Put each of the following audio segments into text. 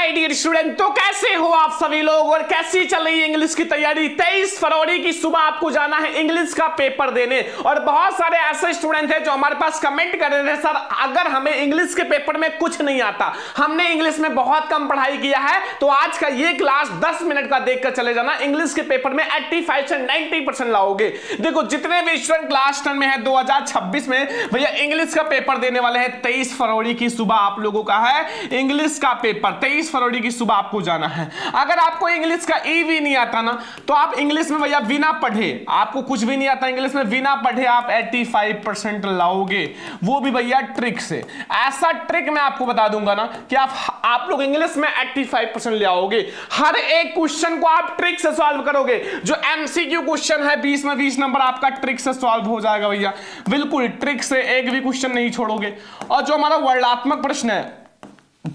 Hi dear student, तो कैसे हो आप सभी लोग और कैसी चल रही है इंग्लिश की तैयारी। 23 फरवरी की सुबह आपको जाना है इंग्लिश का पेपर देने। और बहुत सारे ऐसे स्टूडेंट हैं जो हमारे पास कमेंट कर रहे थे, सर अगर हमें इंग्लिश के पेपर में कुछ नहीं आता, हमने इंग्लिश में बहुत कम पढ़ाई किया है, तो आज का ये क्लास 10 मिनट का देखकर चले जाना। इंग्लिश के पेपर में 85 से 90% लाओगे। देखो जितने भी स्टूडेंट क्लास 10 में है 2026 में, भैया इंग्लिश का पेपर देने वाले हैं 23 फरवरी की सुबह। आप लोगों का है इंग्लिश का पेपर 23 फरवरी की सुबह आपको जाना है। अगर आपको इंग्लिश का ई भी नहीं आता ना, तो आप इंग्लिश में भैया बिना पढ़े, आपको कुछ भी नहीं आता इंग्लिश में, बिना पढ़े आप 85% लाओगे, वो भी भैया ट्रिक से। ऐसा ट्रिक मैं आपको बता दूंगा ना कि आप लोग इंग्लिश में 85% ले आओगे। हर एक क्वेश्चन को आप ट्रिक से सॉल्व करोगे। जो एमसीक्यू क्वेश्चन है 20 में 20 नंबर आपका ट्रिक से सॉल्व हो जाएगा भैया, बिल्कुल ट्रिक से, एक भी क्वेश्चन नहीं छोड़ोगे। और जो हमारा वर्णात्मक प्रश्न है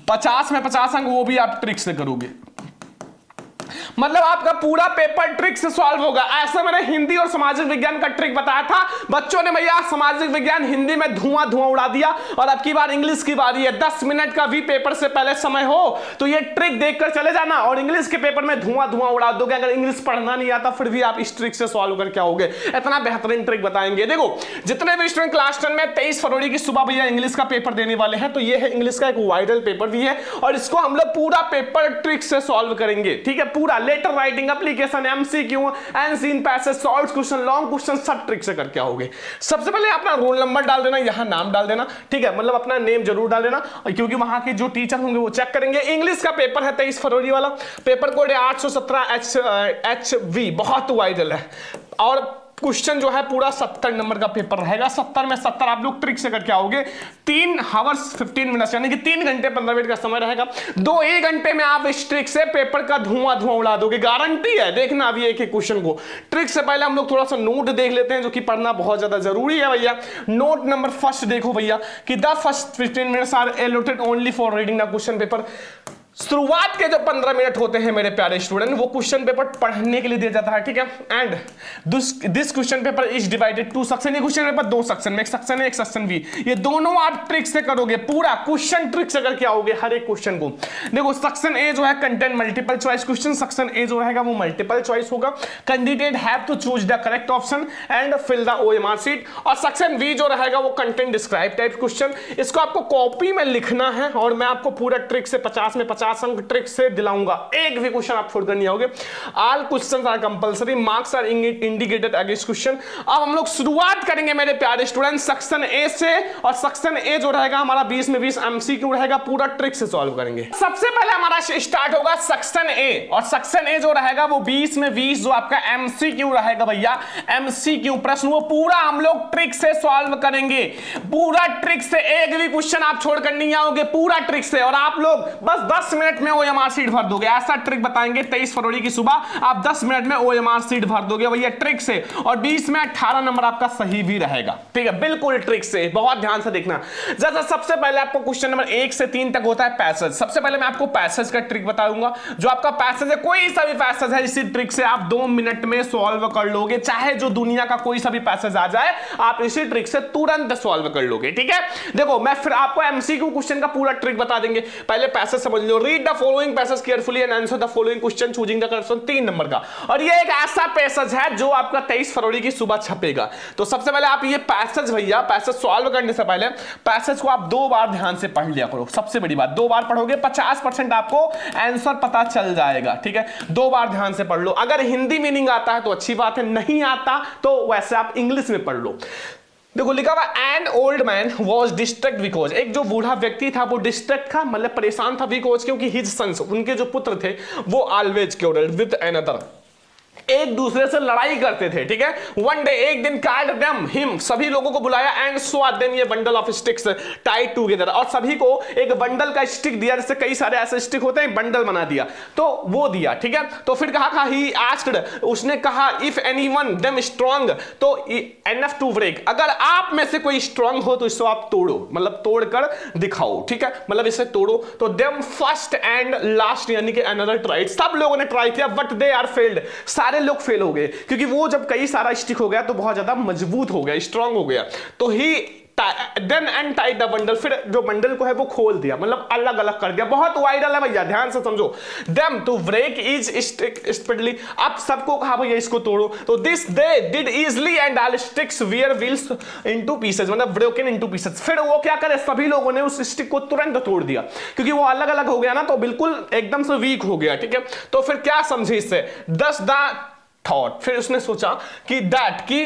50 में 50 अंक, वो भी आप ट्रिक से करोगे। मतलब आपका पूरा पेपर ट्रिक से सॉल्व होगा। ऐसा मैंने हिंदी और सामाजिक विज्ञान का ट्रिक बताया था, बच्चों ने भैया सामाजिक विज्ञान हिंदी में धुआं धुआं उड़ा दिया। और अब की बार इंग्लिश की बारी है। 10 मिनट का भी पेपर से पहले समय हो तो ये ट्रिक देखकर चले जाना और इंग्लिश के पेपर में धुआं धुआं उड़ा दोगे। अगर इंग्लिश पढ़ना नहीं आता फिर भी आप इस ट्रिक से सॉल्व करके आओगे। इतना बेहतरीन ट्रिक बताएंगे। देखो जितने भी स्टूडेंट क्लास 10 में 23 फरवरी की सुबह भैया इंग्लिश का पेपर देने वाले हैं, तो ये है इंग्लिश का एक वायरल पेपर भी है और इसको हम लोग पूरा पेपर ट्रिक से सॉल्व करेंगे। ठीक है, पूरा letter writing, application, MCQ, unseen passage, short question, long question, सब ट्रिक से करके आओगे। सबसे पहले अपना रोल नंबर डाल देना, यहां नाम डाल देना। ठीक है, मतलब अपना नेम जरूर डाल देना क्योंकि वहां के जो टीचर होंगे वो चेक करेंगे। इंग्लिश का पेपर है 23 फरवरी वाला, पेपर कोड है 817 HV, बहुत वाइडल है। और क्वेश्चन जो है पूरा 70 नंबर का पेपर रहेगा। 70 में 70 आप लोग ट्रिक से करके आओगे। 3 आवर्स 15 मिनट यानी कि 3 घंटे 15 मिनट का समय रहेगा। 2-1 घंटे में आप इस ट्रिक से पेपर का धुआं धुआं उड़ा दोगे, गारंटी है। देखना अभी एक एक क्वेश्चन को ट्रिक से पहले हम लोग थोड़ा सा नोट देख लेते हैं, जो कि पढ़ना बहुत ज्यादा जरूरी है भैया। नोट नंबर फर्स्ट देखो भैया कि the first 15 minutes are allotted only for reading the question paper. शुरुआत के जो 15 मिनट होते हैं मेरे प्यारे स्टूडेंट, वो क्वेश्चन पेपर पढ़ने के लिए दिया जाता है। ठीक है, and this question paper is divided two section. ये क्वेश्चन पेपर 2 सेक्शन में, एक सेक्शन है एक सेक्शन बी। ये दोनों आप ट्रिक से करोगे, पूरा क्वेश्चन ट्रिक से करके आओगे हर एक क्वेश्चन को। देखो सेक्शन ए जो है content multiple choice question, section A जो रहेगा वो मल्टीपल चॉइस होगा। Candidate have to choose the correct option and fill the OMR sheet. और सेक्शन बी जो रहेगा वो कंटेंट डिस्क्राइब टाइप क्वेश्चन। इसको आपको कॉपी में लिखना है और मैं आपको पूरा ट्रिक से 50 में 50 अंक ट्रिक से दिलाऊंगा। एक भी क्वेश्चन आप छोड़कर नहीं आओगे। All questions are compulsory, marks are indicated against question. अब हम लोग शुरुआत करेंगे मेरे प्यारे स्टूडेंट सेक्शन ए से। और सेक्शन ए जो रहेगा हमारा 20 में 20 एमसीक्यू रहेगा, पूरा ट्रिक से सॉल्व करेंगे। सबसे पहले हमारा स्टार्ट होगा सेक्शन ए। और सेक्शन ए जो रहेगा वो 20 में 20 जो आपका एमसीक्यू रहेगा भैया, एमसीक्यू प्रश्न, वो पूरा हम लोग ट्रिक से सॉल्व करेंगे। पूरा ट्रिक से, एक भी क्वेश्चन आप छोड़कर नहीं आओगे, पूरा ट्रिक से। और आप लोग बस 10 मिनट में ओएमआर शीट भर दोगे। ऐसा ट्रिक बताएंगे 23 फरवरी की सुबह, आप 10 मिनट में ओएमआर शीट भर दोगे भैया ट्रिक से। और 20 में 18 नंबर आपका सही भी रहेगा। ठीक है, बिल्कुल ट्रिक से, बहुत ध्यान से देखना। जैसा सबसे पहले आपको क्वेश्चन नंबर 1 से 3 तक होता है पैसेज। सबसे पहले मैं आपको पैसेज का ट्रिक बताऊंगा। जो आपका पैसेज है, कोई सा भी पैसेज है, इसी ट्रिक से आप 2 मिनट में सॉल्व कर लोगे। चाहे जो दुनिया का कोई सा भी पैसेज आ जाए, आप इसी ट्रिक से तुरंत सॉल्व कर लोगे। ठीक है, देखो मैं फिर आपको एमसीक्यू क्वेश्चन का पूरा ट्रिक बता देंगे। पहले पैसेज समझ लो। Read the following passage carefully and answer the following question choosing the correct 3 number का। और ये एक ऐसा पैसेज है जो आपका 23 फरवरी की सुबह छपेगा। तो सबसे पहले आप ये पैसेज भैया, पैसेज सॉल्व करने से पहले पैसेज को आप 2 बार ध्यान से पढ़ लिया करो। सबसे बड़ी बात, 2 बार पढ़ोगे 50% आपको आंसर पता चल जाएगा। ठीक है, 2 बार ध्यान से पढ़ लो। अगर हिंदी मीनिंग आता है तो अच्छी बात है, नहीं आता तो वैसे आप इंग्लिश में पढ़ लो। देखो लिखा हुआ an old man was distract because, एक जो बूढ़ा व्यक्ति था वो डिस्ट्रैक्ट था, मतलब परेशान था, बिकॉज क्योंकि हिज सन्स, उनके जो पुत्र थे वो ऑलवेज क्योरल विद अनदर, एक दूसरे से लड़ाई करते थे। ठीक है, वन डे, एक दिन, कार्ड देम हिम, सभी लोगों को बुलाया, एंड सो देम ये bundle of sticks Tide together, और सभी को एक बंडल का स्टिक दिया, जैसे कई सारे ऐसे स्टिक होते हैं, बंडल बना दिया, तो वो दिया। ठीक है, तो फिर कहा ही आस्क्ड, उसने कहा इफ एनीवन देम स्ट्रांग तो एनफ टू ब्रेक, अगर आप में से कोई स्ट्रांग हो तो इसको आप तोड़ो, मतलब तोड़कर दिखाओ। ठीक है, मतलब इसे तोड़ो। तो देम फर्स्ट एंड लास्ट यानी कि अनदर ट्राइड, सब लोगों ने ट्राई किया बट दे आर फेल्ड, सारे लोग फेल हो गए, क्योंकि वो जब कई सारा स्टिक हो गया तो बहुत ज्यादा मजबूत हो गया, स्ट्रांग हो गया। तो ही देन अनटाइड द बंडल, फिर जो बंडल को है वो खोल दिया, मतलब अलग अलग कर दिया। बहुत वायरल है भैया, ध्यान से समझो। Them to break is speedily, अब सबको कहा भैया इसको तोड़ो, तो this they did easily and all sticks were wheels into pieces, मतलब ब्रोकन इनटू पीसेस। फिर वो क्या करे, सभी लोगों ने उस स्टिक को तुरंत तोड़ दिया, क्योंकि वो अलग अलग हो गया ना, तो बिल्कुल एकदम से वीक हो गया, ठीक है। तो फिर क्या समझे इससे, दस द थॉट, फिर उसने सोचा कि दैट की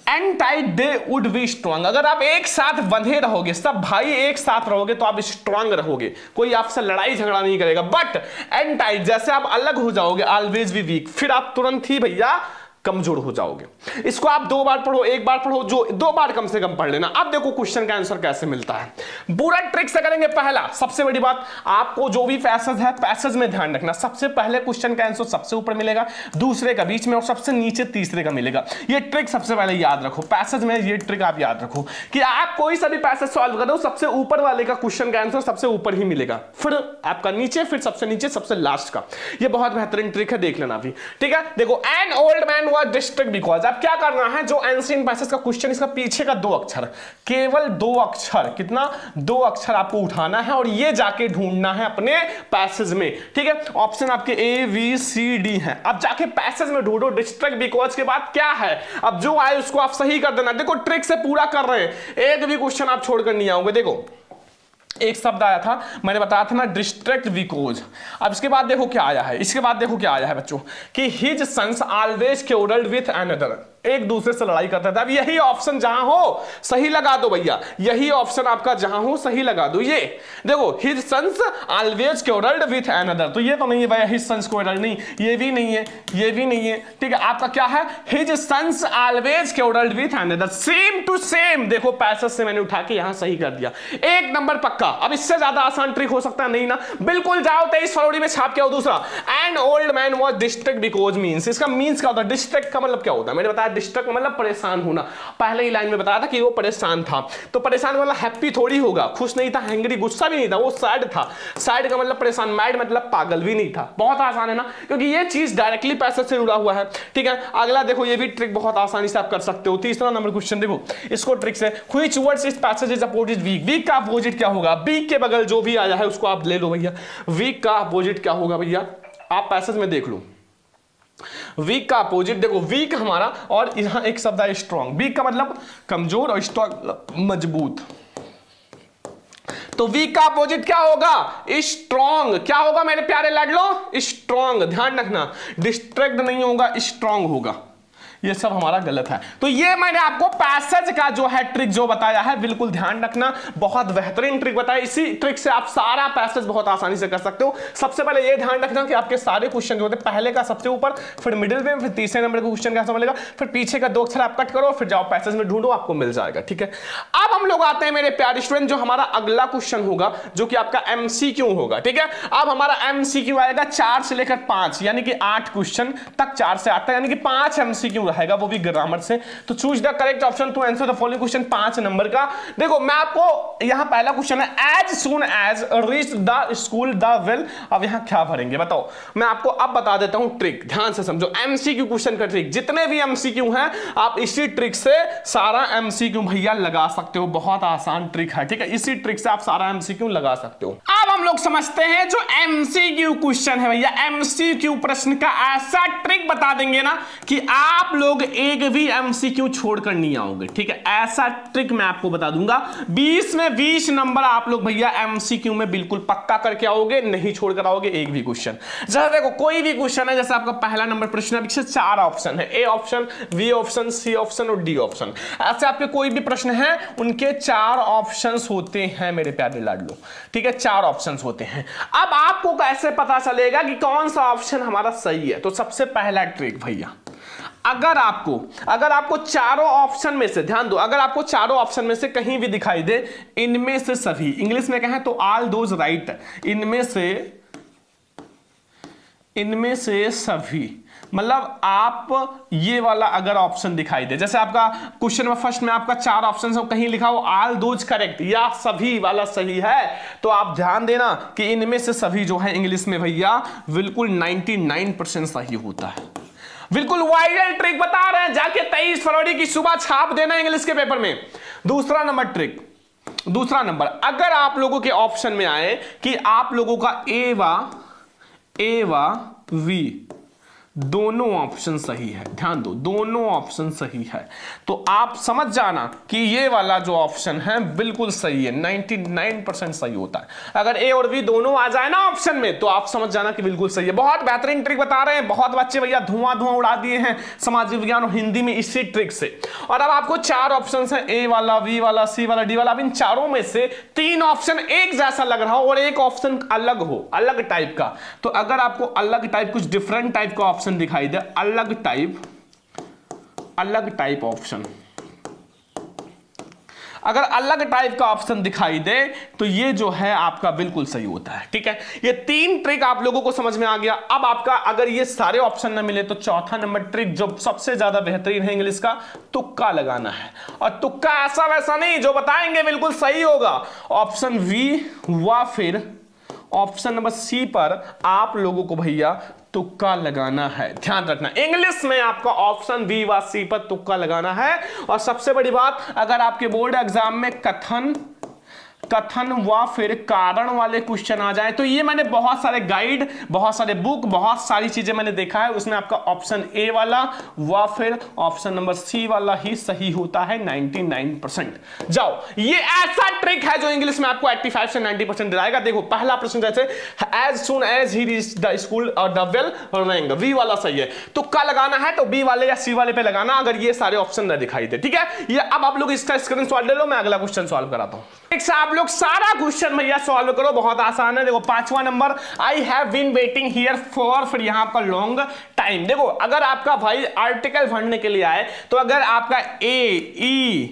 एंटाइड दे वुड बी स्ट्रांग, अगर आप एक साथ बंधे रहोगे, सब भाई एक साथ रहोगे तो आप स्ट्रांग रहोगे, कोई आपसे लड़ाई झगड़ा नहीं करेगा। बट एंटाइड, जैसे आप अलग हो जाओगे, ऑलवेज बी वीक, फिर आप तुरंत ही भैया कमजोर हो जाओगे। इसको आप 2 बार पढ़ो, 1 बार पढ़ो, जो 2 बार कम से कम पढ़ लेना। अब देखो क्वेश्चन का आंसर कैसे मिलता है, पूरा ट्रिक से करेंगे। पहला सबसे बड़ी बात, आपको जो भी पैसेज है, पैसेज में ध्यान रखना, सबसे पहले क्वेश्चन का आंसर सबसे ऊपर मिलेगा, दूसरे का बीच में, और सबसे नीचे तीसरे का मिलेगा। ये ट्रिक सबसे पहले याद रखो, पैसेज में ये ट्रिक आप याद रखो कि आप कोई सा भी पैसेज सॉल्व करो, सबसे ऊपर वाले का क्वेश्चन का आंसर सबसे ऊपर ही मिलेगा, फिर आपका नीचे, फिर सबसे नीचे, सबसे लास्ट का। ये बहुत बेहतरीन ट्रिक है, देख लेना भी, ठीक है। देखो, an old man was distracted because, अब क्या करना है, जो एंशिएंट पैसेज का क्वेश्चन, इसका पीछे का 2 अक्षर, केवल 2 अक्षर, कितना, 2 अक्षर आपको उठाना है और ये जाके ढूंढना है अपने पैसेज में, ठीक है। ऑप्शन आपके ए बी सी डी है, अब जाके पैसेज में ढूंढो। डिस्ट्रैक्ट बिकॉज के बाद क्या है, अब जो आए उसको आप सही कर देना। देखो ट्रिक से पूरा कर रहे हैं, एक भी क्वेश्चन आप छोड़कर नहीं आओगे। देखो एक शब्द आया था, मैंने बताया था ना, डिस्ट्रैक्ट बिकॉज। अब इसके बाद देखो क्या आया है, इसके बाद देखो क्या आया है बच्चों, कि his sons always quarrelled with another, एक दूसरे से लड़ाई करता था। अब यही ऑप्शन जहां हो सही लगा दो भैया, यही ऑप्शन आपका जहां हो सही लगा दो। ये देखो, his sons always quarrelled with another, तो ये तो नहीं है भैया, हिज सन्स क्वारल्ड नहीं, ये भी नहीं है, ये भी नहीं है, ठीक है। आपका क्या है, his sons always quarrelled with another, same to same. देखो पैसेज से मैंने उठा के यहां सही कर दिया, 1 नंबर पक्का। अब इससे ज्यादा आसान ट्रिक हो सकता है नहीं ना, बिल्कुल जाओ 23 फरवरी में छाप के आओ। दूसरा, an old man was distract because means, इसका मींस क्या होता है, डिस्ट्रैक्ट का मतलब क्या होता है, मैंने बताया डिस्ट्रैक्ट मतलब परेशान होना, पहले ही लाइन में बताया था कि वो परेशान था। तो परेशान मतलब हैप्पी थोड़ी होगा, खुश नहीं था, हैंग्री गुस्सा भी नहीं था, वो सैड था। सैड का मतलब परेशान, मैड मतलब पागल भी नहीं था। बहुत आसान है ना, क्योंकि ये चीज डायरेक्टली पैसेज से जुड़ा हुआ है, ठीक है। अगला देखो, ये भी ट्रिक बहुत आसानी से आप कर सकते हो। तीसरा नंबर क्वेश्चन देखो, इसको ट्रिक से, व्हिच वर्ड्स इस passage is opposite weak, weak का अपोजिट क्या होगा, वीक के बगल जो भी आया है उसको आप ले लो भैया। वीक का अपोजिट क्या होगा भैया, आप पैसेज में देख लो। वीक का अपोजिट देखो, वीक हमारा, और यहां एक शब्द है स्ट्रॉन्ग। वीक का मतलब कमजोर और स्ट्रॉन्ग मजबूत। तो वीक का अपोजिट क्या होगा, स्ट्रॉन्ग। क्या होगा मेरे प्यारे लाडलो, स्ट्रॉन्ग। ध्यान रखना, डिस्ट्रैक्ट नहीं होगा, स्ट्रॉन्ग होगा। ये सब हमारा गलत है। तो ये मैंने आपको पैसेज का जो है ट्रिक जो बताया है, बिल्कुल ध्यान रखना, बहुत बेहतरीन ट्रिक बताया। इसी ट्रिक से आप सारा पैसेज बहुत आसानी से कर सकते हो। सबसे पहले ये ध्यान रखना कि आपके सारे क्वेश्चन जो होते हैं, पहले का सबसे ऊपर, फिर मिडिल में, फिर तीसरे नंबर का क्वेश्चन कैसा मिलेगा, फिर पीछे का 2 अक्षर आप कट करो, फिर जाओ पैसेज में ढूंढो, आपको मिल जाएगा, ठीक है। अब हम लोग आते हैं मेरे प्यारे स्टूडेंट, जो हमारा अगला क्वेश्चन होगा, जो कि आपका एमसीक्यू होगा, ठीक है। अब हमारा एमसीक्यू आएगा 4 से लेकर 5, यानी कि 8 क्वेश्चन तक, 4 से 8 तक, यानी कि 5 एमसीक्यू रहेगा, वो भी ग्रामर से। तो choose the correct option to answer the following question, 5 number का। देखो मैं आपको यहां पहला क्वेश्चन है, as soon as reach the school the bell. अब यहां क्या भरेंगे बताओ, मैं आपको अब बता देता हूं ट्रिक, ध्यान से समझो। एमसीक्यू क्वेश्चन का ट्रिक, जितने भी एमसीक्यू हैं आप इसी ट्रिक से सारा एमसीक्यू भैया लगा सकते हो। बहुत आसान ट्रिक है, ठीक है। इसी ट्रिक से आप सारा एमसीक्यू लगा सकते हो। अब हम लोग समझते हैं जो एमसीक्यू क्वेश्चन है भैया, एमसीक्यू प्रश्न का ऐसा ट्रिक बता देंगे ना कि आप लोग एक भी एमसीक्यू छोड़कर नहीं आओगे, ठीक है। ऐसा ट्रिक मैं आपको बता दूंगा, 20 में 20 नंबर आप लोग भैया एमसीक्यू में बिल्कुल पक्का करके आओगे, नहीं छोड़कर आओगे एक भी क्वेश्चन। जैसे देखो कोई भी क्वेश्चन है, जैसे आपका पहला नंबर प्रश्न है, पीछे 4 ऑप्शन है, A option, B option, C option और डी ऑप्शन। ऐसे आपके कोई भी प्रश्न है, उनके 4 ऑप्शंस होते हैं मेरे प्यारे लाडलो, ठीक है। 4 ऑप्शंस होते हैं। अब आपको कैसे पता चलेगा कि कौन सा ऑप्शन हमारा सही है? तो सबसे पहला ट्रिक भैया, अगर आपको चारों ऑप्शन में से, ध्यान दो, अगर आपको चारों ऑप्शन में से कहीं भी दिखाई दे, इनमें से सभी, इंग्लिश में कहें तो ऑल दोज राइट, इनमें से सभी, मतलब आप ये वाला अगर ऑप्शन दिखाई दे, जैसे आपका क्वेश्चन में फर्स्ट में आपका 4 ऑप्शन है, कहीं लिखा हो ऑल दोज करेक्ट या सभी वाला सही है, तो आप ध्यान देना कि इनमें से सभी जो है इंग्लिश में भैया बिल्कुल 99% सही होता है। बिल्कुल वायरल ट्रिक बता रहे हैं, जाके 23 फरवरी की सुबह छाप देना इंग्लिश के पेपर में। दूसरा नंबर, अगर आप लोगों के ऑप्शन में आए कि आप लोगों का ए व वी दोनों ऑप्शन सही है, ध्यान दो, दोनों ऑप्शन सही है, तो आप समझ जाना कि ये वाला जो ऑप्शन है बिल्कुल सही है, 99% सही होता है। अगर ए और बी दोनों आ जाए ना ऑप्शन में तो आप समझ जाना कि बिल्कुल सही है। बहुत बेहतरीन ट्रिक बता रहे हैं, बहुत बच्चे भैया धुआं उड़ा दिए हैं सामाजिक विज्ञान और हिंदी में इसी ट्रिक से। और अब आपको 4 ऑप्शन है, ए वाला, बी वाला, सी वाला, डी वाला। अब इन चारों में से 3 ऑप्शन एक जैसा लग रहा हो और एक ऑप्शन अलग हो, अलग टाइप का। तो अगर आपको अलग टाइप, कुछ डिफरेंट टाइप का ऑप्शन दिखाई दे, अलग टाइप ऑप्शन, अगर अलग टाइप का ऑप्शन दिखाई दे तो ये जो है आपका बिल्कुल सही होता है। ठीक है, ये 3 ट्रिक आप लोगों को समझ में आ गया। अब आपका अगर ये सारे ऑप्शन ना मिले तो चौथा नंबर ट्रिक जो सबसे ज्यादा बेहतरीन है इंग्लिश का, तुक्का लगाना है। और तुक्का ऐसा वैसा नहीं, जो बताएंगे बिल्कुल सही होगा। ऑप्शन वी व फिर ऑप्शन नंबर सी पर आप लोगों को भैया तुक्का लगाना है, ध्यान रखना। इंग्लिश में आपका ऑप्शन बी व सी पर तुक्का लगाना है। और सबसे बड़ी बात, अगर आपके बोर्ड एग्जाम में कथन व फिर कारण वाले क्वेश्चन आ जाए तो ये मैंने बहुत सारे गाइड, बहुत सारे बुक, बहुत सारी चीजें मैंने देखा है, उसमें आपका ऑप्शन ए वाला व फिर ऑप्शन नंबर सी वाला ही सही होता है 99%। जाओ, ये ऐसा ट्रिक है जो इंग्लिश में आपको 85 से 90% दिलाएगा। देखो पहला प्रश्न जैसे as soon as he reach the school और द बेल रंग, वी वाला सही है। तुक्का लगाना है तो बी वाले या सी वाले पे लगाना अगर ये सारे ऑप्शन न दिखाई दे। ठीक है, ये अब आप लोग इसका स्क्रीनशॉट ले लो, मैं अगला क्वेश्चन सॉल्व कराता हूं। आप लोग सारा क्वेश्चन भैया सॉल्व करो, बहुत आसान है। देखो 5वां number, I have been waiting here for, फिर यहां आपका लॉन्ग टाइम। देखो अगर आपका भाई आर्टिकल भरने के लिए आए तो अगर आपका ए ई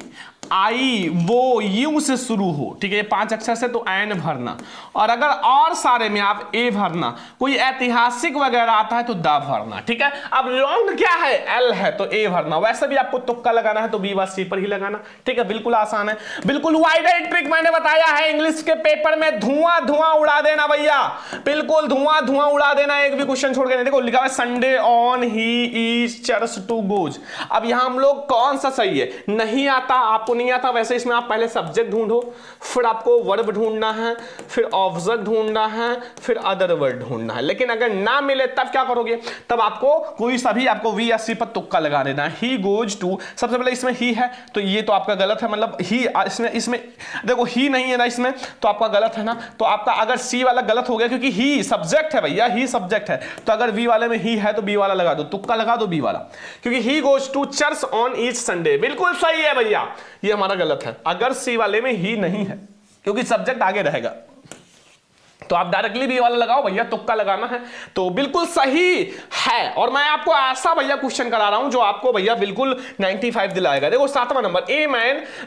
आई वो यू से शुरू हो, ठीक है, 5 अक्षर से तो एन भरना, और अगर और सारे में आप ए भरना, कोई ऐतिहासिक वगैरह आता है तो द भरना। ठीक है, अब लॉन्ग क्या है, एल है तो ए भरना। वैसे भी आपको तुक्का लगाना है तो बी व सी पर ही लगाना। ठीक है, बिल्कुल आसान है, बिल्कुल वाइडल ट्रिक मैंने बताया है। इंग्लिश के पेपर में धुआं उड़ा देना भैया, बिल्कुल धुआं उड़ा देना, एक भी क्वेश्चन छोड़ के नहीं। देखो लिखा है Sunday on he is church to goes. अब यहां हम लोग कौन सा सही है, नहीं आता आपको, नहीं आता वैसे इसमें आप पहले सब्जेक्ट ढूंढो, फिर आपको वर्ब ढूंढना है, फिर ऑब्जेक्ट ढूंढना है, फिर अदर वर्ड ढूंढना है। लेकिन अगर ना मिले तब क्या करोगे, तब आपको कोई सा भी आपको वी या सी पर तुक्का लगा देना है। ही गोज टू, सबसे पहले इसमें ही है तो ये तो आपका गलत है, मतलब ही इसमें देखो ही नहीं है ना इसमें, तो आपका गलत है ना। तो आपका अगर सी वाला गलत हो गया क्योंकि ही सब्जेक्ट है भैया, ही सब्जेक्ट है, तो अगर वी वाले में ही है तो बी वाला लगा दो, तुक्का लगा दो बी वाला, क्योंकि he goes to church on each Sunday. बिल्कुल सही है भैया, ये हमारा गलत है। अगर सी वाले में ही नहीं है क्योंकि सब्जेक्ट आगे रहेगा तो आप डायरेक्टली बी वाला लगाओ भैया, तुक्का लगाना है तो बिल्कुल सही है। और मैं आपको ऐसा भैया क्वेश्चन करा रहा हूं जो आपको भैया बिल्कुल 95 दिलाएगा। देखो 7वां number,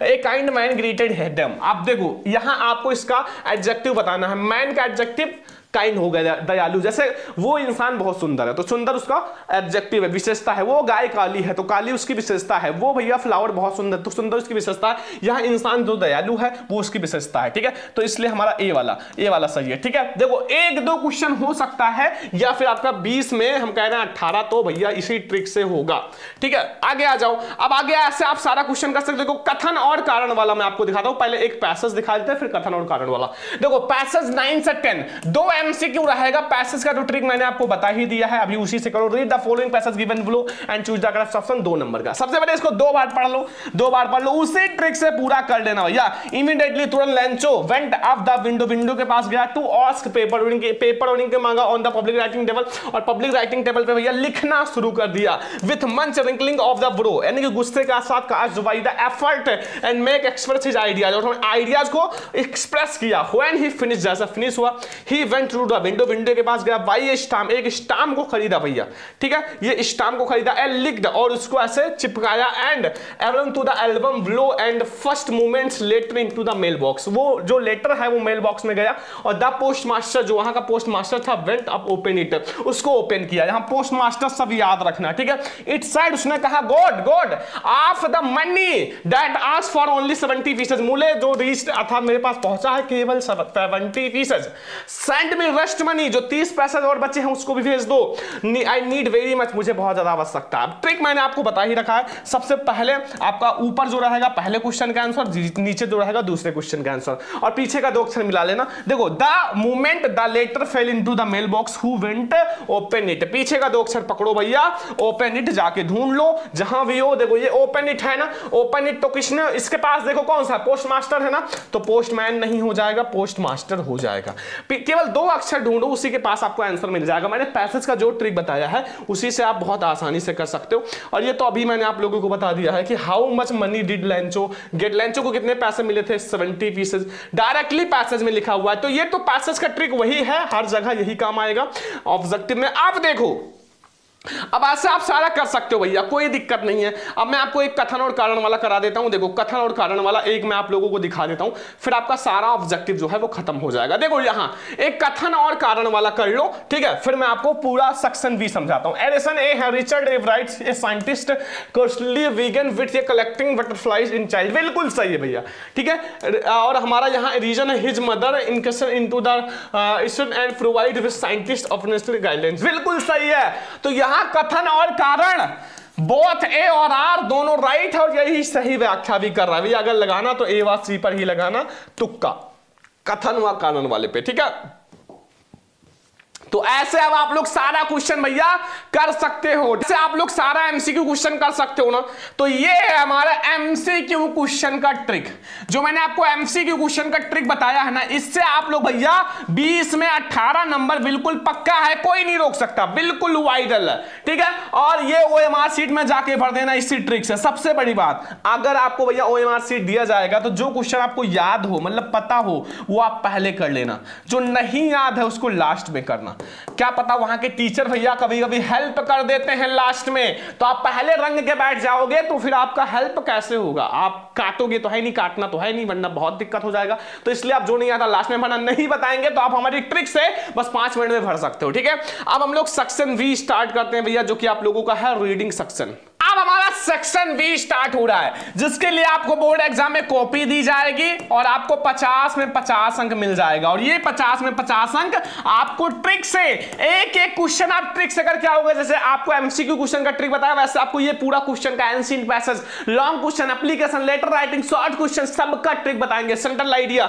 a kind man greeted him. आप देखो यहां आपको इसका एडजेक्टिव बताना है। मैन का एडजेक्टिव काइंड हो गया, दयालु। जैसे वो इंसान बहुत सुंदर है तो सुंदर उसका एडजेक्टिव है, विशेषता है। वो गाय काली है तो काली उसकी विशेषता है। वो भैया फ्लावर बहुत सुंदर तो सुंदर उसकी विशेषता है। यहाँ इंसान जो दयालु है वो उसकी विशेषता है। ठीक है, तो इसलिए हमारा ए वाला सही है। ठीक है, देखो 1-2 क्वेश्चन हो सकता है या फिर आपका 20 में हम कह रहे हैं 18, तो भैया इसी ट्रिक से होगा। ठीक है, आगे आ जाओ। अब आगे ऐसे आप सारा क्वेश्चन कर सकते। देखो कथन और कारण वाला मैं आपको दिखाता हूं, पहले एक पैसेज दिखा देते हैं फिर कथन और कारण वाला। देखो पैसेज 9 से 10 2 MCQ रहेगा। पैसेज का जो ट्रिक मैंने आपको बता ही दिया है, अभी उसी से करो। Read the following passage given below and choose the correct option. 2 number का सबसे पहले इसको 2 बार पढ़ लो, 2 बार पढ़ लो, उसी ट्रिक से पूरा कर लेना भैया। इमीडिएटली तुरंत Lencho went up the window के पास गया टू आस्क पेपर के मांगा on the public writing table, और पब्लिक राइटिंग टेबल पे भैया लिखना शुरू कर दिया। विथ मंच रिंकलिंग ऑफ द ब्रो, यानी कि गुस्से के साथ कहा जुबाई the effort and make express his ideas, और आइडियाज को एक्सप्रेस किया। व्हेन ही फिनिश, जैसा फिनिश हुआ, he went to the window के पास गया। बाई स्टाम्प, एक स्टाम्प को खरीदा भैया। ठीक है, ये स्टाम्प को खरीदा एंड लिख्ड, और उसको ऐसे चिपकाया। And album to the album blow and first movements letter into the mail box, वो जो लेटर है वो मेल बॉक्स में गया। और द पोस्ट मास्टर, जो वहां का पोस्ट मास्टर था, वेंट अप ओपन इट, उसको ओपन किया। यहां पोस्ट मास्टर सब याद रखना। ठीक है, इट साइड उसने कहा God of the money that ask for only 70 pieces, मूल्य जो रीच्ड अर्थात मेरे पास पहुंचा है केवल 70 पीसेज, सेंड भी रेस्ट मनी जो 30 पैसे और बचे हैं उसको भी भेज दो। आई नीड वेरी मच, मुझे बहुत ज्यादा आवश्यकता है। ट्रिक मैंने आपको बता ही रखा है। सबसे पहले आपका ऊपर जो रहेगा पहले क्वेश्चन का आंसर, नीचे जो रहेगा दूसरे क्वेश्चन का आंसर, और पीछे का 2 अक्षर मिला लेना। देखो the moment the letter fell into the mail box who went open it, पीछे का 2 अक्षर पकड़ो भैया, ओपन इट जाके ढूंढ लो जहां भी हो। देखो ये ओपन इट है ना, ओपन इट तो किसने, इसके पास देखो कौन सा पोस्ट मास्टर है ना, तो पोस्टमैन नहीं हो जाएगा, पोस्ट मास्टर हो जाएगा। केवल 2 अक्षर ढूंढो, उसी के पास आपको आंसर मिल जाएगा। मैंने पैसेज का जो ट्रिक बताया है उसी से आप बहुत आसानी से कर सकते हो। और ये तो अभी मैंने आप लोगों को बता दिया है कि how much money did Lencho get, Lencho को कितने पैसे मिले थे, 70 पीसेज, डायरेक्टली पैसेज में लिखा हुआ है। तो ये तो पैसेज का ट्रिक वही है, हर जगह यही काम आएगा ऑब्जेक्टिव में। आप देखो अब ऐसे आप सारा कर सकते हो भैया, कोई दिक्कत नहीं है। अब मैं आपको एक कथन और कारण वाला करा देता हूं। देखो कथन और कारण वाला एक मैं आप लोगों को दिखा देता हूं, फिर आपका सारा ऑब्जेक्टिव जो है वो खत्म हो जाएगा। देखो यहां एक कथन और कारण वाला कर लो, ठीक है, फिर मैं आपको पूरा सेक्शन भी समझाता हूं। एडिसन ए है रिचर्ड एवराइट्स ए साइंटिस्ट कर्सली began with a collecting butterflies in child, बिल्कुल सही है भैया, ठीक है। और हमारा यहां रीजन है हिज मदर इनकशन into the end provide with scientist of national guidelines, बिल्कुल सही है। तो यहां कथन और कारण बोथ ए और आर दोनों राइट है और यही सही व्याख्या भी कर रहा है। अगर लगाना तो ए व सी पर ही लगाना, तुक्का कथन व कारण वाले पे, ठीक है। तो ऐसे अब आप लोग सारा क्वेश्चन भैया कर सकते हो, जैसे आप लोग सारा एमसीक्यू क्वेश्चन कर सकते हो ना। तो ये है हमारा एमसीक्यू क्वेश्चन का ट्रिक, जो मैंने आपको एमसीक्यू क्वेश्चन का ट्रिक बताया है ना, इससे आप लोग भैया 20 में 18 नंबर बिल्कुल पक्का है, कोई नहीं रोक सकता, बिल्कुल वाइडल है, ठीक है। और ये ओएमआर सीट में जाके भर देना इसी ट्रिक से। सबसे बड़ी बात, अगर आपको भैया ओएमआर सीट दिया जाएगा तो जो क्वेश्चन आपको याद हो, मतलब पता हो, वो आप पहले कर लेना, जो नहीं याद है उसको लास्ट में करना। क्या पता वहां के टीचर भैया कभी कभी हेल्प कर देते हैं लास्ट में, तो आप पहले रंग के बैठ जाओगे तो फिर आपका हेल्प कैसे होगा, आप काटोगे तो है नहीं, काटना तो है नहीं, वरना बहुत दिक्कत हो जाएगा। तो इसलिए आप जो नहीं आता लास्ट में भरना, नहीं बताएंगे तो आप हमारी ट्रिक से बस 5 मिनट में भर सकते हो, ठीक है। अब हम लोग सेक्शन वी स्टार्ट करते हैं भैया, जो कि आप लोगों का है रीडिंग सेक्शन। अब हमारा सेक्शन बी स्टार्ट हो रहा है, जिसके लिए आपको बोर्ड एग्जाम में कॉपी दी जाएगी और आपको 50 में 50 अंक मिल जाएगा। और ये 50 में 50 अंक आपको ट्रिक से, एक एक क्वेश्चन आप ट्रिक से करके आओगे। जैसे आपको एमसीक्यू क्वेश्चन का ट्रिक बताया, वैसे आपको ये पूरा क्वेश्चन का ancient passage, long question, application, letter writing, short question, सबका ट्रिक बताएंगे, सेंट्रल आइडिया,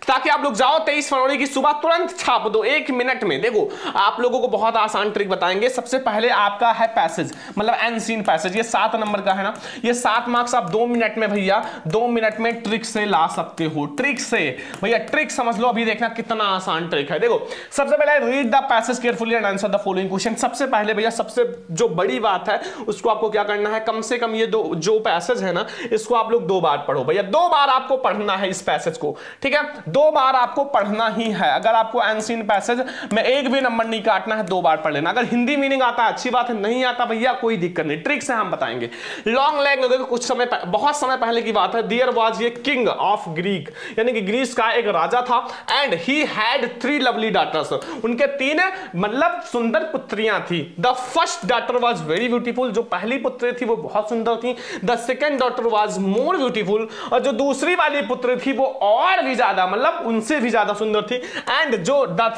ताकि आप लोग जाओ 23 फरवरी की सुबह तुरंत छाप दो 1 मिनट में। देखो आप लोगों को बहुत आसान ट्रिक बताएंगे। सबसे पहले आपका है पैसेज, मतलब एंशिएंट पैसेज, 7 नंबर का है ना, ये 7 मार्क्स आप 2 मिनट में भैया 2 मिनट में ट्रिक से ला सकते हो। ट्रिक से भैया, ट्रिक समझ लो, अभी देखना कितना आसान ट्रिक है। देखो सबसे पहले read the passage carefully and answer the following question. सबसे पहले भैया सबसे जो बड़ी बात है उसको आपको क्या करना है, कम से कम ये जो पैसेज है ना, इसको आप लोग 2 बार पढ़ो भैया, 2 बार आपको पढ़ना है इस पैसेज को, ठीक है, 2 बार आपको पढ़ना ही है। अगर आपको एंशिएंट पैसेज में एक भी नंबर नहीं काटना है, 2 बार पढ़ लेना। अगर हिंदी मीनिंग आता है अच्छी बात है, नहीं आता भैया कोई दिक्कत नहीं, ट्रिक से हम बताएंगे। लॉन्ग लैंग, देखो कुछ समय बहुत समय पहले की बात है, देयर वाज ये किंग ऑफ ग्रीक, यानी कि ग्रीस का एक राजा था, and he had 3 lovely daughters, उनके 3 मतलब सुंदर पुत्रियां थी। The first daughter was very beautiful, जो पहली पुत्री थी वो बहुत सुंदर थी। The second daughter was more beautiful, और जो दूसरी वाली पुत्री थी वो और भी ज्यादा, मतलब उनसे भी ज्यादा सुंदर थी। एंड जो द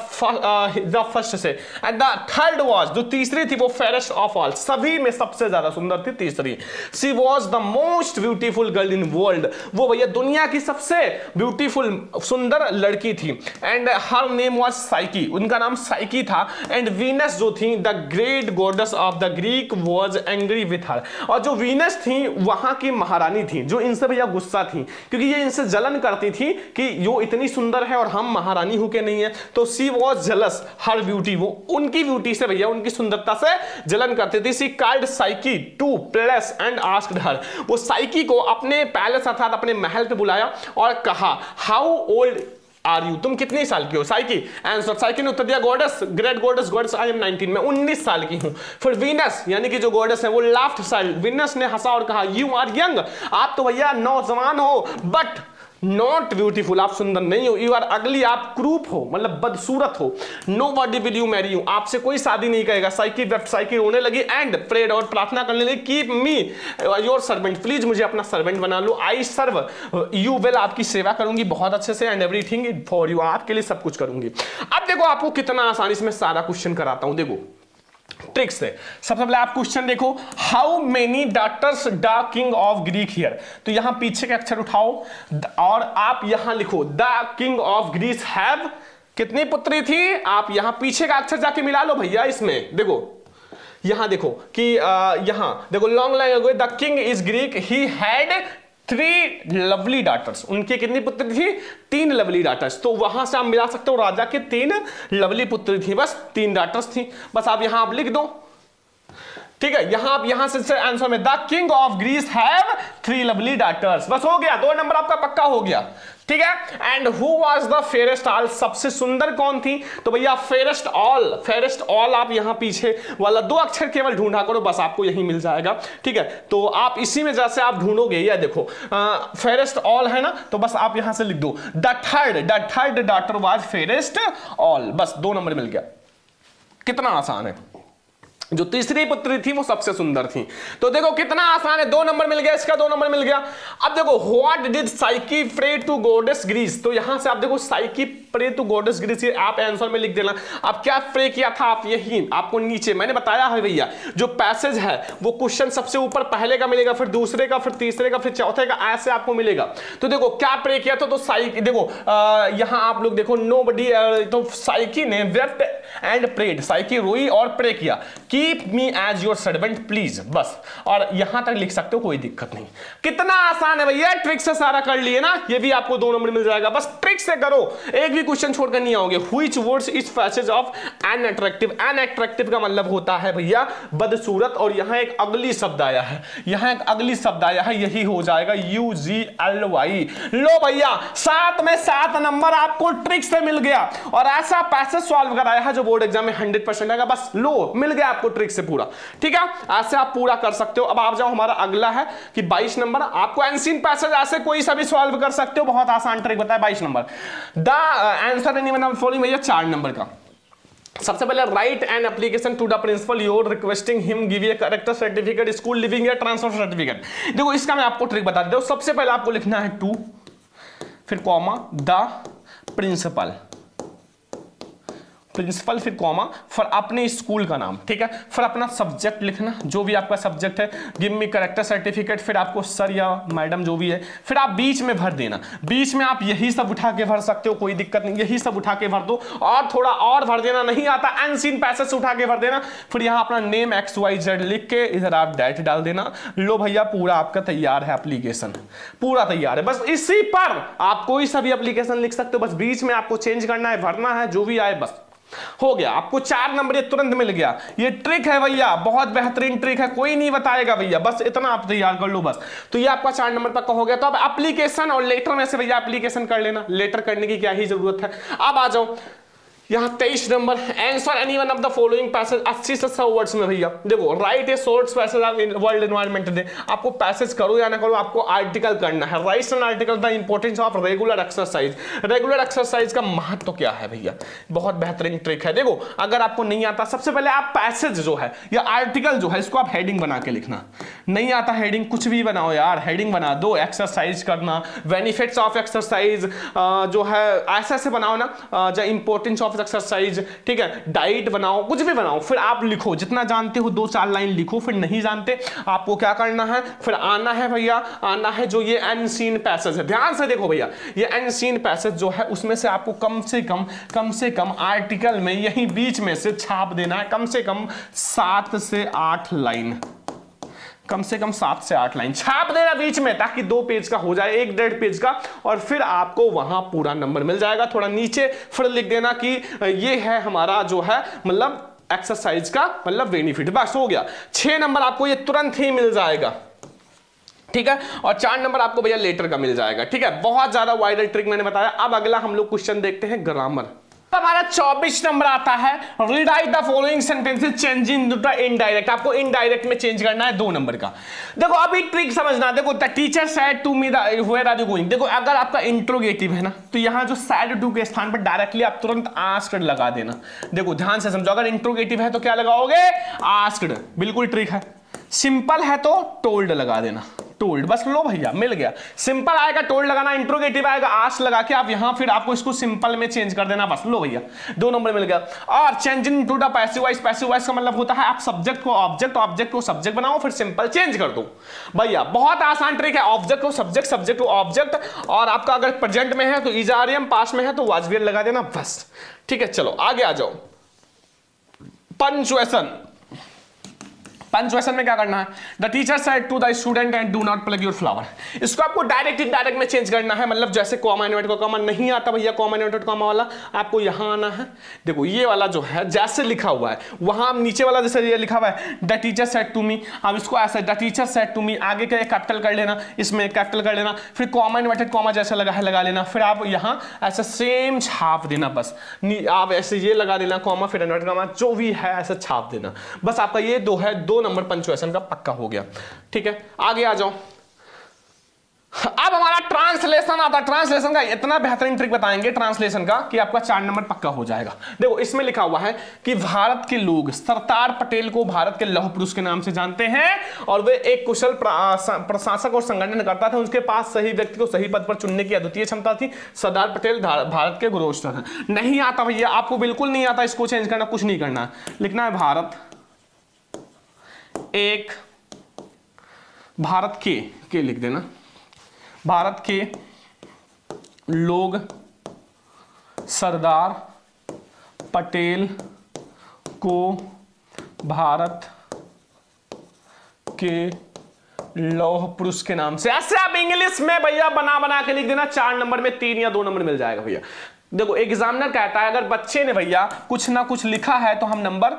फर्स्ट से, एंड द थर्ड वाज, जो तीसरी थी वो फेयरेस्ट ऑफ ऑल, सभी में सबसे ज्यादा सुंदर थी तीसरी। She was the most beautiful girl in world, वो भैया दुनिया की सबसे ब्यूटीफुल सुंदर लड़की थी। And her name was psyche, उनका नाम साइकी था। एंड वीनस जो थी the great goddess of the Greek was angry with her, और जो वीनस थी वहां की महारानी थी, जो इनसे भैया गुस्सा थी, क्योंकि ये इनसे जलन करती थी कि यो इतनी सुंदर है और हम महारानी होके नहीं है। तो सी वॉज जेलस हर ब्यूटी, वो उनकी ब्यूटी से भैया, उनकी सुंदरता से जलन करती थी। She called Psyche to palace and asked her, वो साइकी को अपने पैलेस अर्थात अपने महल पे बुलाया और कहा हाउ ओल्ड आर यू, तुम कितनी साल की हो साइकी। आंसर, साइकी ने उत्तर दिया goddess, great goddess, goddess I am 19, मैं 19 साल की हूं। फिर वीनस यानी कि जो गॉडेस है वो लाफ्ड साइड, वीनस ने हंसा और कहा यू आर यंग, आप तो भैया नौजवान हो, बट नॉट ब्यूटीफुल, आप सुंदर नहीं हो, यू आर अगली, आप क्रूप हो, मतलब बदसूरत हो, nobody will you marry you, आपसे कोई शादी नहीं करेगा, साइकी वेप्ट, साइकी रोने लगी, एंड प्रेड, और प्रार्थना करने लगी, keep me your servant, please मुझे अपना सर्वेंट बना लो, आई सर्व यू वेल, आपकी सेवा करूंगी बहुत अच्छे से, एंड एवरीथिंग फॉर यू, आपके लिए सब कुछ करूंगी। अब देखो आपको कितना आसानी से मैं सारा क्वेश्चन कराता हूं, देखो ट्रिक्स है। सबसे पहले आप क्वेश्चन देखो, how many daughters the king of Greek here, तो यहां पीछे के अक्षर उठाओ और आप यहां लिखो the king of Greece have, कितनी पुत्री थी, आप यहां पीछे का अक्षर जाके मिला लो भैया, इसमें देखो, यहां देखो कि यहां देखो, long line ago the king is Greek, he had 3 lovely daughters, उनकी कितनी पुत्री थी, 3 लवली डॉटर्स, तो वहां से आप मिला सकते हो राजा के 3 लवली पुत्री थी, बस 3 डॉटर्स थी, बस आप यहां आप लिख दो, ठीक है, यहां आप यहां से आंसर में the king of Greece have 3 lovely daughters, बस हो गया, 2 नंबर आपका पक्का हो गया, ठीक है। And who was the fairest all, सबसे सुंदर कौन थी, तो भैया फेयरेस्ट ऑल, फेयरेस्ट ऑल आप यहां पीछे वाला 2 अक्षर केवल ढूंढा करो, बस आपको यही मिल जाएगा, ठीक है। तो आप इसी में जैसे आप ढूंढोगे, या देखो फेयरेस्ट ऑल है ना, तो बस आप यहां से लिख दो the third daughter was fairest all, बस 2 नंबर मिल गया, कितना आसान है। जो तीसरी पुत्री थी वो सबसे सुंदर थी, तो देखो कितना आसान है, 2 नंबर मिल गया, इसका 2 नंबर मिल गया। अब देखो what did Psyche pray to goddess Greece, तो यहां से आप देखो Psyche pray to goddess Greece, आप आंसर में लिख देना, आप क्या प्रे किया था, आप यही आपको नीचे मैंने बताया है भैया, जो पैसेज है वो क्वेश्चन सबसे ऊपर पहले का मिलेगा, फिर दूसरे का, फिर तीसरे का, फिर चौथे का, ऐसे आपको मिलेगा। तो देखो क्या प्रे किया था, तो साइकी देखो यहां आप लोग देखो नोबडी, तो साइकी ने वेप्ट एंड प्रेड, साइकी रोई और प्रे किया, keep me as your servant please, बस, और यहां तक लिख सकते हो, कोई दिक्कत नहीं। कितना आसान है भैया, ट्रिक से सारा कर लिए ना, ये भी आपको 2 नंबर मिल जाएगा, बस ट्रिक से करो, एक भी क्वेश्चन छोड़कर नहीं आओगे। Which words is passage of unattractive, unattractive का मतलब होता है भैया बदसूरत, और यहां एक अगली शब्द आया है, यहां एक अगली शब्द आया है, यही हो जाएगा UGLY। लो भैया 7 में 7 नंबर आपको ट्रिक से मिल गया, और ऐसा पैसेज सॉल्व कराया है जो बोर्ड एग्जाम में 100% आएगा, बस लो मिल गया आपको ट्रिक से पूरा, ठीक है, ऐसे आप पूरा कर सकते हो। अब आप जाओ, हमारा अगला है कि 22 नंबर, आपको एंसीन पैसेज ऐसे कोई सा भी सॉल्व कर सकते हो, बहुत आसान ट्रिक बताया। 22 number the answer any one of following, भैया 4 नंबर का। सबसे पहले write an application to the principal your requesting him give a character certificate, school leaving या ट्रांसफर सर्टिफिकेट। देखो इसका मैं आपको ट्रिक बता देता हूं, सबसे पहले आपको लिखना है टू, फिर कॉमा द प्रिंसिपल, प्रिंसिपल फिर कॉमा, फिर अपने स्कूल का नाम, ठीक है, फिर अपना सब्जेक्ट लिखना, जो भी आपका सब्जेक्ट है, गिव मी करेक्टर सर्टिफिकेट, फिर आपको सर या मैडम जो भी है, फिर आप बीच में भर देना, बीच में आप यही सब उठा के भर सकते हो, कोई दिक्कत नहीं, यही सब उठा के भर दो, और थोड़ा और भर देना, नहीं आता अनसीन पैसेज से उठा के भर देना, फिर यहां अपना नेम XYZ लिख के इधर आप डेट डाल देना। लो भैया पूरा आपका तैयार है, एप्लीकेशन पूरा तैयार है, बस इसी पर आप कोई सा भी एप्लीकेशन लिख सकते हो, बस बीच में आपको चेंज करना है, भरना है, जो भी आए बस हो गया, आपको 4 नंबर ये तुरंत मिल गया। ये ट्रिक है भैया, बहुत बेहतरीन ट्रिक है, कोई नहीं बताएगा भैया, बस इतना आप तैयार कर लो बस, तो ये आपका 4 नंबर पक्का हो गया। तो अब एप्लीकेशन और लेटर में से भैया एप्लीकेशन कर लेना, लेटर करने की क्या ही जरूरत है। अब आ जाओ यहां 23 number, answer any one of the following passage, 80 से 100 वर्ड्स में भैया देखो, right A short passage of world environment day, आपको पैसेज करो या ना करो, आपको आर्टिकल करना है, right an article the importance of regular exercise, regular exercise का महत्व क्या है भैया, बहुत बेहतरीन ट्रिक है। देखो अगर आपको नहीं आता, सबसे पहले आप पैसेज जो है या आर्टिकल जो है इसको आप हेडिंग बना के लिखना, नहीं आता हेडिंग कुछ भी बनाओ यार, हेडिंग बना दो, एक्सरसाइज करना, बेनिफिट्स ऑफ एक्सरसाइज जो है ऐसे ऐसे बनाओ ना, जो इंपॉर्टेंस ऑफ एक्सरसाइज, ठीक है, डाइट बनाओ, कुछ भी बनाओ, फिर आप लिखो, जितना जानते हो 2-4 लाइन लिखो, फिर नहीं जानते आपको क्या करना है, फिर आना है भैया, आना है जो ये अनसीन पैसेज है, ध्यान से देखो भैया, ये अनसीन पैसेज जो है उसमें से आपको कम से कम आर्टिकल में यही बीच में से छाप देना है, कम से कम 7 से 8 लाइन, कम से कम 7 से 8 लाइन छाप देना बीच में, ताकि 2 पेज का हो जाए, 1-1.5 पेज का, और फिर आपको वहां पूरा नंबर मिल जाएगा। थोड़ा नीचे फिर लिख देना कि ये है हमारा जो है मतलब एक्सरसाइज का मतलब बेनिफिट, बस हो गया। 6 नंबर आपको ये तुरंत ही मिल जाएगा, ठीक है, और 4 नंबर आपको भैया लेटर का मिल जाएगा, ठीक है, बहुत ज्यादा वाइडल ट्रिक मैंने बताया। अब अगला हम लोग क्वेश्चन देखते हैं ग्रामर। हमारा 24 नंबर आता है, rewrite the following sentences changing to indirect. आपको इनडायरेक्ट में चेंज करना है 2 नंबर का। देखो अभी ट्रिक समझना, देखो the teacher said to me where are you going. देखो अगर आपका इंट्रोगेटिव है ना, तो यहां जो सैड टू के स्थान पर डायरेक्टली आप तुरंत आस्क्ड लगा देना। देखो ध्यान से समझो, अगर इंट्रोगेटिव है तो क्या लगाओगे, आस्क्ड। बिल्कुल ट्रिक है। सिंपल है तो टोल्ड लगा देना, टोल्ड। बस लो भैया, मिल गया। सिंपल आएगा टोल्ड लगाना, इंट्रोगेटिव आएगा आस्क लगा के आप यहां फिर आपको इसको सिंपल में चेंज कर देना। बस लो भैया, 2 नंबर मिल गया। और changing to the passive voice, passive voice का मतलब होता है आप सब्जेक्ट को ऑब्जेक्ट, ऑब्जेक्ट को सब्जेक्ट बनाओ फिर सिंपल चेंज कर दो। भैया बहुत आसान ट्रिक है, ऑब्जेक्ट को सब्जेक्ट, सब्जेक्ट को ऑब्जेक्ट। और आपका अगर प्रेजेंट में है तो इज आर एम, पास्ट में है तो वाज वेयर लगा देना बस। ठीक है, चलो आगे आ जाओ। पंक्चुएशन, पंक्चुएशन में क्या करना है, the teacher said to the student and do not pluck your flower. इसको आपको डायरेक्ट इनडायरेक्ट में चेंज करना है। मतलब जैसे कॉमा इन्वर्टेड को कॉमा नहीं आता भैया, कॉमा इन्वर्टेड कॉमा वाला आपको यहां आना है। देखो ये वाला जो है जैसे लिखा हुआ है वहां नीचे वाला जैसे ये लिखा हुआ है the teacher said to me, अब इसको ऐसे the teacher said to me, आगे का कैपिटल कर लेना, इसमें कैपिटल कर लेना, फिर कॉमा इन्वर्टेड कॉमा जैसा लगा है लगा लेना, फिर आप यहां ऐसे सेम छाप देना। बस आप ऐसे ये लगा देना कॉमा फिर इन्वर्टेड कॉमा जो भी है ऐसे छाप देना। बस आपका ये 2 नंबर पंक्चुएशन का पक्का हो गया। ठीक है, आगे आ जाओ। अब हमारा ट्रांसलेशन आता है। ट्रांसलेशन का इतना बेहतरीन ट्रिक बताएंगे ट्रांसलेशन का कि आपका 4 नंबर पक्का हो जाएगा। देखो इसमें लिखा हुआ है कि भारत के लोग सरदार पटेल को भारत के लौह पुरुष के नाम से जानते हैं और वे एक कुशल प्रशासक और संगठन करता था। उनके पास सही व्यक्ति को सही पद पर चुनने की अद्वितीय क्षमता थी। सरदार पटेल भारत के गुरुस्तर हैं। नहीं आता भैया, आपको बिल्कुल नहीं आता, इसको चेंज करना कुछ नहीं करना, लिखना है भारत एक, भारत के लिख देना, भारत के लोग सरदार पटेल को भारत के लौह पुरुष के नाम से। ऐसे आप इंग्लिश में भैया बना के लिख देना। 4 नंबर में 3 या 2 नंबर मिल जाएगा भैया। देखो एग्जामिनर कहता है अगर बच्चे ने भैया कुछ ना कुछ लिखा है तो हम नंबर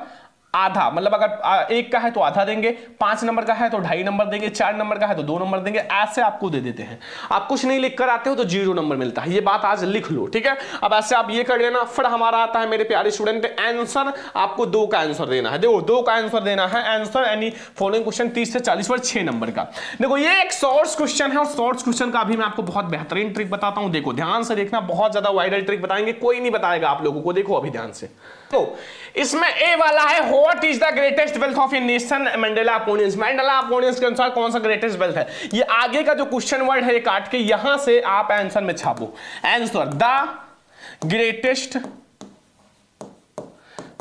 आधा, मतलब अगर 1 का है तो आधा देंगे, 5 नंबर का है तो 2.5 नंबर देंगे, 4 नंबर का है तो 2 नंबर देंगे, ऐसे आपको दे देते हैं। आप कुछ नहीं लिख कर आते हो तो 0 नंबर मिलता है। ये बात आज लिख लो, ठीक है। अब ऐसे आप ये कर लेना। फिर हमारा आता है मेरे प्यारे स्टूडेंट आंसर। आपको 2 का आंसर देना है। देखो 2 का आंसर देना है। आंसर एनी फॉलोइंग क्वेश्चन 30 से 40 पर 6 नंबर का। देखो ये एक शॉर्ट्स क्वेश्चन है और शॉर्ट्स क्वेश्चन का भी मैं आपको बहुत बेहतरीन ट्रिक बताता हूं। देखो ध्यान से देखना, बहुत ज्यादा वाइडल ट्रिक बताएंगे, कोई नहीं बताएगा आप लोगों को। देखो अभी ध्यान से, तो इसमें ए वाला है what is the greatest wealth of a nation, Mandela opinions. Mandela opinions के अनुसार कौन सा ग्रेटेस्ट वेल्थ है। ये आगे का जो क्वेश्चन वर्ड है ये काट के यहां से आप आंसर में छापो। Answer the greatest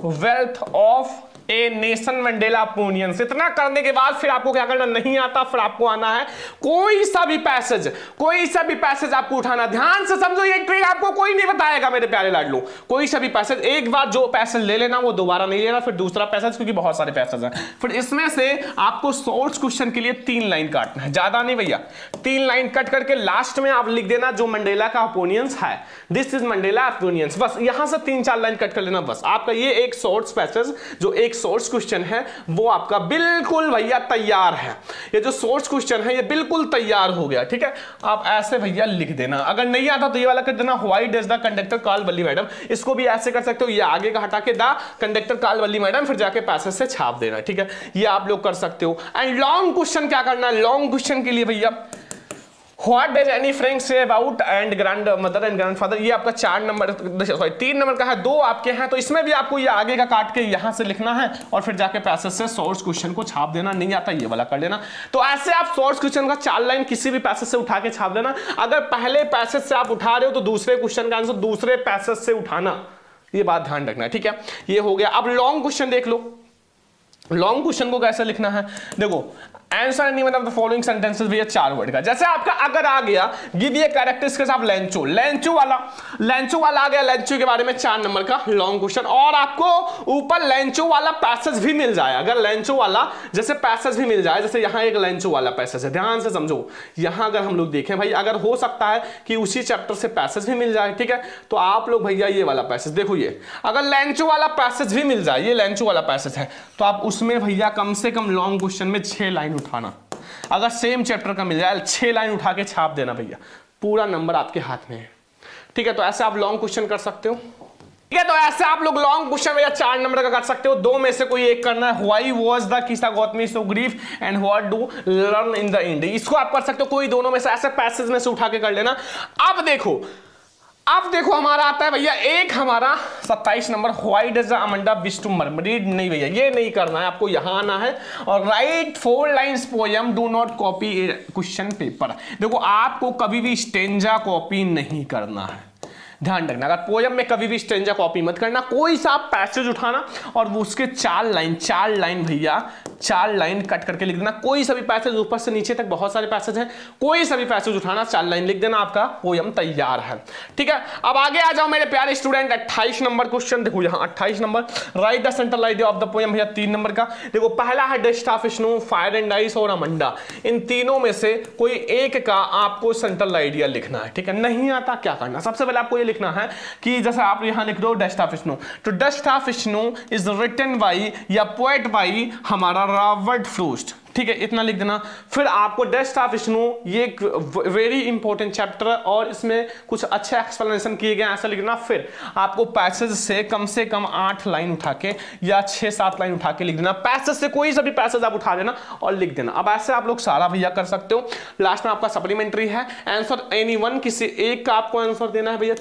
wealth of a nation Mandela opinions. इतना करने के बाद फिर आपको क्या करना, नहीं आता फिर आपको आना है कोई सा भी पैसेज आपको उठाना। ध्यान से समझो, ये ट्रिक आपको कोई नहीं बताएगा मेरे प्यारे लाडलो। कोई सा भी पैसेज, एक बार जो पैसेज ले लेना वो दोबारा नहीं लेना, फिर दूसरा पैसेज, क्योंकि बहुत सारे पैसेज हैं। फिर इसमें से आपको शॉर्ट्स क्वेश्चन के लिए 3 लाइन काटना है, ज्यादा नहीं भैया। 3 लाइन कट करके लास्ट में आप लिख देना जो मंडेला का अपोनियंस है, दिस इज मंडेला अपोनियंस। बस यहां से 3-4 लाइन कट कर लेना। बस आपका ये एक शॉर्ट्स पैसेज जो एक सोर्स क्वेश्चन है वो आपका बिल्कुल भैया तैयार है। ये जो सोर्स क्वेश्चन है ये बिल्कुल तैयार हो गया, ठीक है। आप ऐसे भैया लिख देना। अगर नहीं आता तो ये वाला कर देना, why does the conductor call Valli madam. इसको भी ऐसे कर सकते हो, ये आगे का हटा के the conductor call Valli madam, फिर जाके पैसेज से छाप देना, ठीक है। ये आप लोग कर सकते हो। एंड लॉन्ग क्वेश्चन क्या करना है, लॉन्ग क्वेश्चन के लिए भैया What does any Frank say about and grandmother and grandfather। ये आपका 4 नंबर, सॉरी 3 नंबर का है, 2 आपके हैं, तो इसमें भी आपको ये आगे का काट के यहां से लिखना है और फिर जाके पैसेज से सोर्स क्वेश्चन को छाप देना। नहीं आता ये वाला कर लेना। तो ऐसे आप सोर्स क्वेश्चन का 4 लाइन किसी भी पैसेज से उठा के छाप देना। अगर पहले पैसेज से आप उठा रहे हो तो दूसरे क्वेश्चन का आंसर दूसरे पैसेज से उठाना, ये बात ध्यान रखना है, ठीक है। ये हो गया। अब लॉन्ग क्वेश्चन देख लो। लॉन्ग क्वेश्चन को कैसे लिखना है, देखो answer any one of the following sentences भी 4 वर्ड का। जैसे आपका अगर आ गया give a characteristics of Lencho, Lencho वाला आ गया। लेंचो के बारे में 4 नंबर का लॉन्ग क्वेश्चन, और आपको ऊपर लेंचो वाला पैसेज भी मिल जाए। अगर लेंचो वाला जैसे पैसेज भी मिल जाए, जैसे यहां एक लेंचो वाला पैसेज है, ध्यान से समझो। यहां अगर हम लोग देखें भाई, अगर हो सकता है कि उसी चैप्टर से पैसेज भी मिल जाए, ठीक है, तो आप लोग भैया ये वाला पैसेज देखो, ये अगर लेंचो वाला पैसेज भी मिल जाए, ये लेंचो वाला पैसेज है, तो आप उसमें भैया कम से कम लॉन्ग क्वेश्चन में 6 लाइन उठाना। अगर सेम चैप्टर का मिल जाए 6 लाइन उठा के छाप देना भैया, पूरा नंबर आपके हाथ में है, ठीक है। तो ऐसे आप लॉन्ग क्वेश्चन कर सकते हो। ठीक है, तो ऐसे आप लोग लॉन्ग क्वेश्चन भैया 4 नंबर का कर सकते हो, दो में से कोई एक करना है। Why was the Kisa Gotami so grief and what do learn in the end, इसको आप कर सकते हो, कोई दोनों में से ऐसे पैसेज में से उठा के कर लेना। अब देखो हमारा आता है भैया एक हमारा 27 number, why does Amanda wish to mermaid. नहीं भैया ये नहीं करना है, आपको यहां आना है और right 4 lines poem, do not copy question paper. देखो आपको कभी भी स्टेंजा कॉपी नहीं करना है, ध्यान रखना। अगर पोयम में कभी भी स्टेंजा कॉपी मत करना, कोई सा पैसेज उठाना और वो उसके 4 लाइन भैया 4 लाइन कट करके लिख देना। कोई सा भी पैसेज ऊपर से नीचे तक बहुत सारे पैसेज हैं, कोई सा भी पैसेज उठाना 4 लाइन लिख देना, आपका पोयम तैयार है। ठीक है, अब आगे आ जाओ मेरे प्यारे स्टूडेंट। 28 नंबर क्वेश्चन देखो यहाँ 28 number, right the central idea of the poem भैया 3 नंबर का। देखो पहला है dust of snow, fire and ice और अमंडा। इन तीनों में से कोई एक का आपको सेंट्रल आइडिया लिखना है। ठीक है, नहीं आता क्या करना, सबसे पहले आपको लिखना है कि जैसे आप यहां लिख दो डस्ट ऑफ स्नो, तो dust of snow is written by या पोएट बाई हमारा रॉबर्ट फ्रॉस्ट। ठीक है, इतना लिख देना। फिर आपको डस्ट ऑफ स्नो, ये एक वेरी इंपॉर्टेंट चैप्टर और इसमें कुछ अच्छे एक्सप्लेनेशन किए गए, ऐसा लिखना। फिर आपको पैसेज से कम 8 लाइन उठा के या 6-7 लाइन उठा के लिख देना। पैसेज से कोई सा भी पैसेज आप उठा देना और लिख देना। अब ऐसे आप लोग सारा भैया कर सकते हो। लास्ट में आपका सप्लीमेंट्री है आंसर एनीवन, किसी एक का आपको आंसर देना है भैया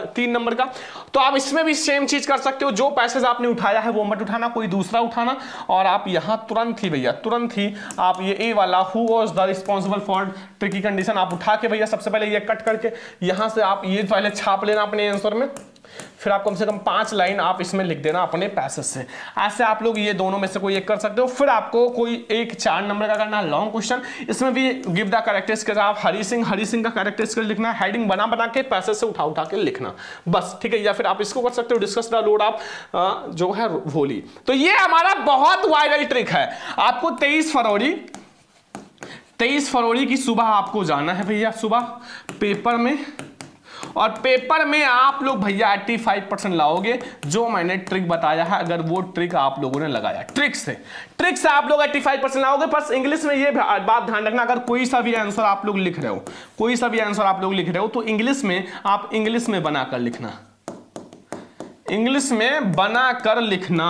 3 नंबर का। तो आप इसमें भी सेम चीज कर सकते हो, जो पैसेज आपने उठाया है वो मत उठाना, कोई दूसरा उठाना और आप यहां तुरंत ही आप ये ए वाला who was the responsible for tricky condition आप उठा के भैया सबसे पहले ये कट करके यहां से आप ये पहले छाप लेना अपने आंसर में। फिर आप कम से कम 5 लाइन आप इसमें लिख देना अपने पैसेज से। ऐसे आप लोग ये दोनों में से कोई एक कर सकते हो। फिर आपको कोई एक 4 नंबर का करना है लॉन्ग क्वेश्चन, इसमें भी गिव द कैरेक्टरिस्टिक्स, आप हरी सिंह का कैरेक्टरिस्टिक्स लिखना है, हेडिंग बना के पैसेज से उठा के लिखना बस। ठीक है, या फिर आप इसको कर सकते हो डिस्कस द लोड ऑफ जो है होली। तो ये हमारा बहुत वायरल ट्रिक है। आपको 23 फरवरी की सुबह आपको जाना है भैया, सुबह पेपर में, और पेपर में आप लोग भैया 85% लाओगे। जो मैंने ट्रिक बताया है, अगर वो ट्रिक आप लोगों ने लगाया, ट्रिक से आप लोग 85% लाओगे। बस इंग्लिश में ये बात ध्यान रखना, अगर कोई सा भी आंसर आप लोग लिख रहे हो तो इंग्लिश में आप इंग्लिश में बनाकर लिखना, इंग्लिश में बनाकर लिखना,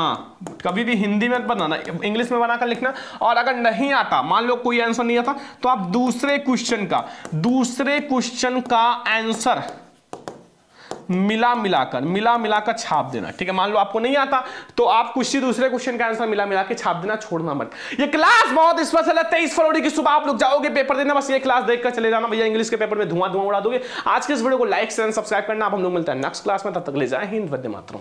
कभी भी हिंदी में बनाना, इंग्लिश में बनाकर लिखना। और अगर नहीं आता, मान लो कोई आंसर नहीं आता, तो आप दूसरे क्वेश्चन का आंसर मिला मिलाकर छाप देना। ठीक है, मान लो आपको नहीं आता तो आप कुछ दूसरे क्वेश्चन का आंसर मिला के छाप देना, छोड़ना मत। ये क्लास बहुत स्पेशल है, 23 फरवरी की सुबह आप लोग जाओगे पेपर देना, बस ये क्लास देखकर चले जाना भैया, इंग्लिश के पेपर में धुआं उड़ा दोगे। आज के इस वीडियो को लाइक शेयर सब्सक्राइब करना। अब हम लोग मिलते हैं नेक्स्ट क्लास में, तब तक ले जाए हिंद, वंदे मातरम।